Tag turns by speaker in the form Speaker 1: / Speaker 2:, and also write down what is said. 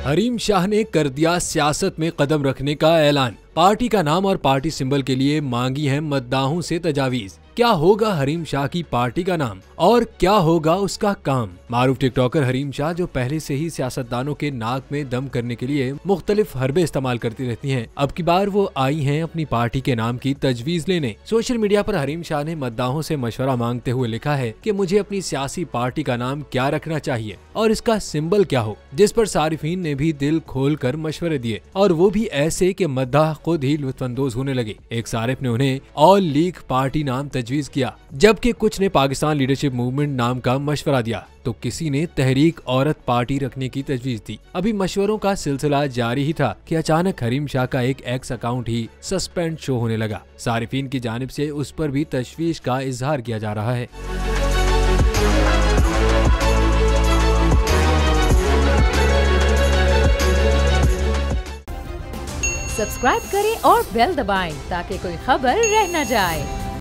Speaker 1: हरीम शाह ने कर दिया सियासत में कदम रखने का ऐलान। पार्टी का नाम और पार्टी सिंबल के लिए मांगी है मद्दाहों से तजावीज। क्या होगा हरीम शाह की पार्टी का नाम और क्या होगा उसका काम? मारूफ टिकटॉकर हरीम शाह, जो पहले से ही सियासतदानों के नाक में दम करने के लिए मुख्तलिफ हरबे इस्तेमाल करती रहती हैं, अब की बार वो आई हैं अपनी पार्टी के नाम की तजवीज लेने। सोशल मीडिया पर हरीम शाह ने मद्दाहों से मशवरा मांगते हुए लिखा है कि मुझे अपनी सियासी पार्टी का नाम क्या रखना चाहिए और इसका सिंबल क्या हो, जिस पर सारिफीन ने भी दिल खोल कर मशवरे दिए और वो भी ऐसे कि मद्दाह खुद ही लुत्फानंदोज होने लगे। एक सारिफ ने उन्हें ऑल लीग पार्टी नाम तजवीज किया, जबकि कुछ ने पाकिस्तान लीडरशिप मूवमेंट नाम का मशवरा दिया, तो किसी ने तहरीक औरत पार्टी रखने की तजवीज दी। अभी मशवरों का सिलसिला जारी ही था कि अचानक हरीम शाह का एक एक्स अकाउंट ही सस्पेंड शो होने लगा। सारिफीन की जानिब से उस पर भी तशवीश का इजहार किया जा रहा है।
Speaker 2: सब्सक्राइब करें और बेल दबाएं ताकि कोई खबर रह न जाए।